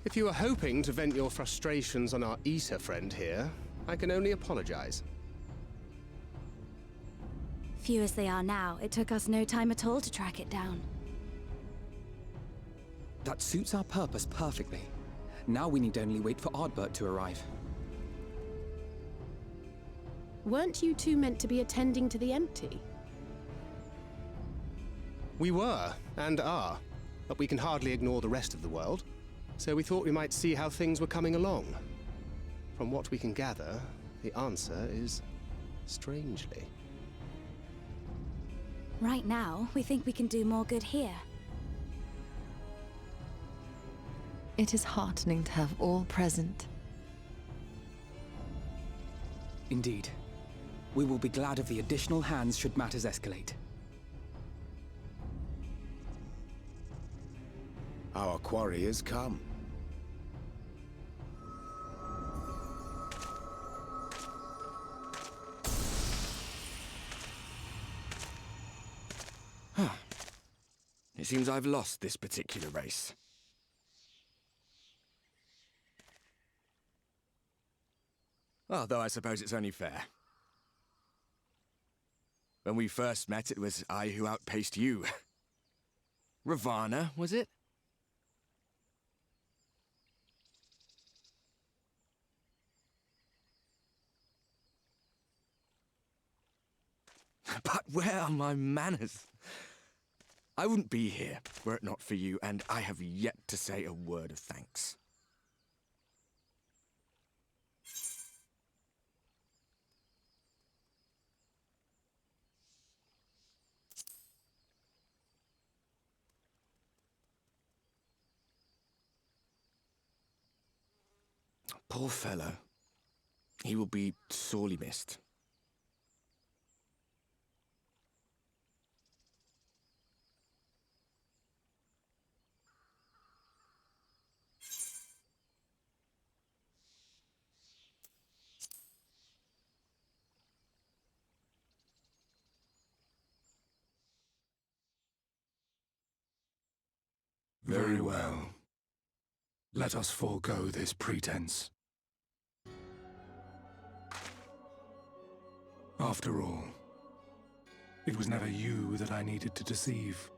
If you were hoping to vent your frustrations on our Aesir friend here, I can only apologize. Few as they are now, it took us no time at all to track it down. That suits our purpose perfectly. Now we need only wait for Ardbert to arrive. Weren't you two meant to be attending to the empty? We were, and are, but we can hardly ignore the rest of the world. So we thought we might see how things were coming along. From what we can gather, the answer is strangely. Right now, we think we can do more good here. It is heartening to have all present. Indeed. We will be glad of the additional hands should matters escalate. Our quarry has come. It seems I've lost this particular race. Although I suppose it's only fair. When we first met, it was I who outpaced you. Ravana, was it? But where are my manners? I wouldn't be here were it not for you, and I have yet to say a word of thanks. Poor fellow. He will be sorely missed. Very well. Let us forego this pretense. After all, it was never you that I needed to deceive.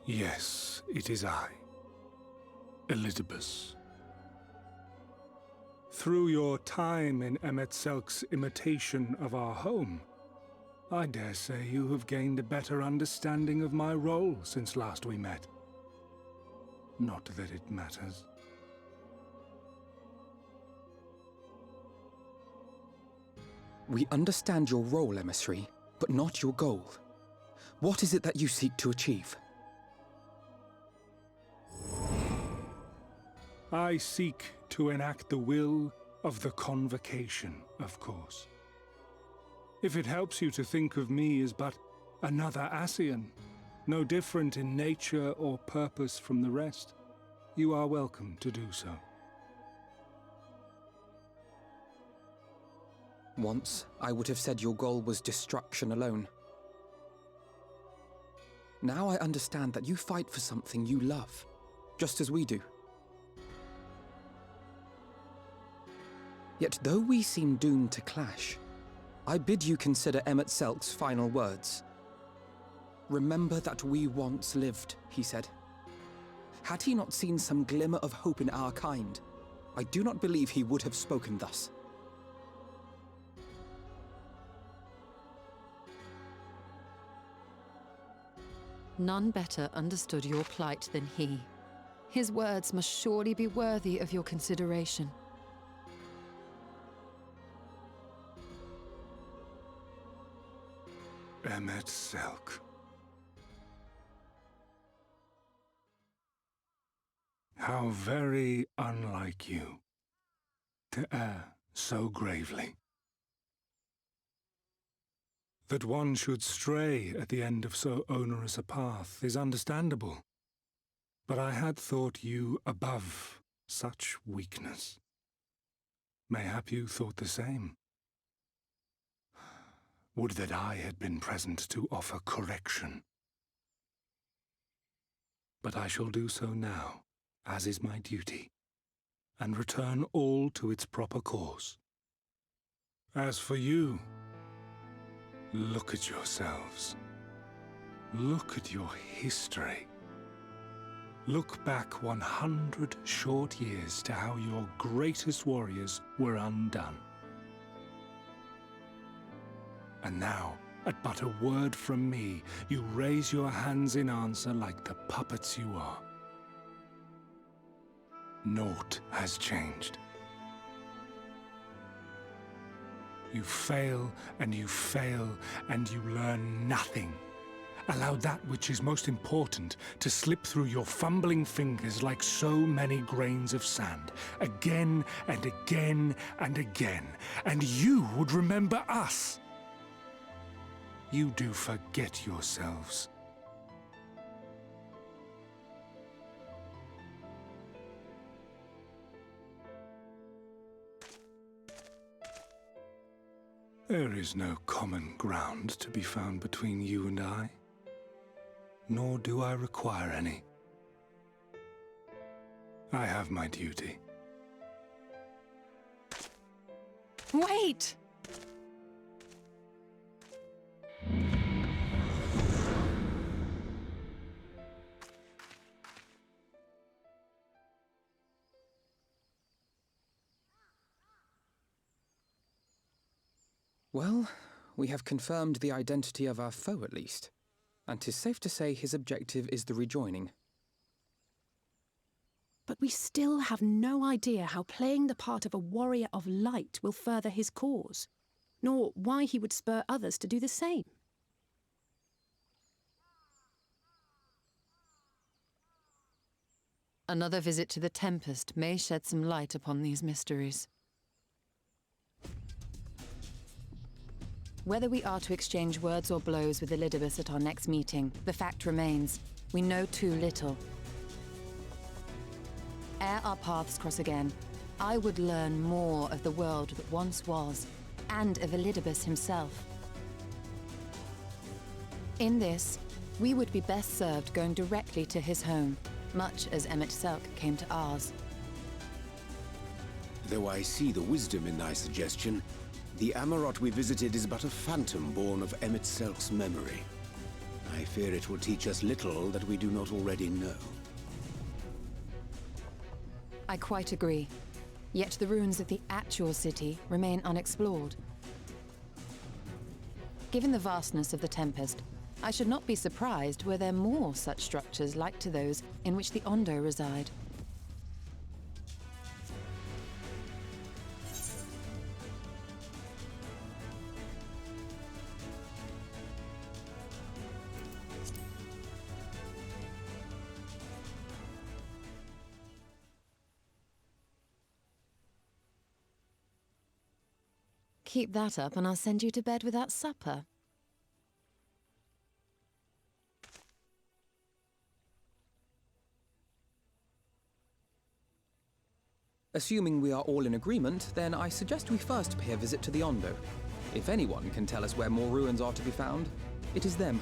Yes, it is I, Elizabeth. Through your time in Emet-Selk's imitation of our home, I dare say you have gained a better understanding of my role since last we met. Not that it matters. We understand your role, emissary, but not your goal. What is it that you seek to achieve? I seek to enact the will of the Convocation, of course. If it helps you to think of me as but another Ascian, no different in nature or purpose from the rest, you are welcome to do so. Once, I would have said your goal was destruction alone. Now I understand that you fight for something you love, just as we do. Yet though we seem doomed to clash, I bid you consider Emet-Selk's final words. Remember that we once lived, he said. Had he not seen some glimmer of hope in our kind, I do not believe he would have spoken thus. None better understood your plight than he. His words must surely be worthy of your consideration. Emet-Selk. How very unlike you to err so gravely. That one should stray at the end of so onerous a path is understandable, but I had thought you above such weakness. Mayhap you thought the same. Would that I had been present to offer correction. But I shall do so now, as is my duty, and return all to its proper course. As for you, look at yourselves. Look at your history. Look back 100 short years to how your greatest warriors were undone. And now, at but a word from me, you raise your hands in answer like the puppets you are. Naught has changed. You fail, and you fail, and you learn nothing. Allow that which is most important to slip through your fumbling fingers like so many grains of sand, again and again and again, and you would remember us. You do forget yourselves. There is no common ground to be found between you and I, nor do I require any. I have my duty. Wait! Well, we have confirmed the identity of our foe at least, and 'tis safe to say his objective is the rejoining. But we still have no idea how playing the part of a warrior of light will further his cause, nor why he would spur others to do the same. Another visit to the Tempest may shed some light upon these mysteries. Whether we are to exchange words or blows with Elidibus at our next meeting, the fact remains, we know too little. Ere our paths cross again, I would learn more of the world that once was, and of Elidibus himself. In this, we would be best served going directly to his home, much as Emmett Selk came to ours. Though I see the wisdom in thy suggestion, the Amarot we visited is but a phantom born of Emmett Selk's memory. I fear it will teach us little that we do not already know. I quite agree. Yet the ruins of the actual city remain unexplored. Given the vastness of the Tempest, I should not be surprised were there more such structures like to those in which the Ondo reside. Keep that up and I'll send you to bed without supper. Assuming we are all in agreement, then I suggest we first pay a visit to the Ondo. If anyone can tell us where more ruins are to be found, it is them.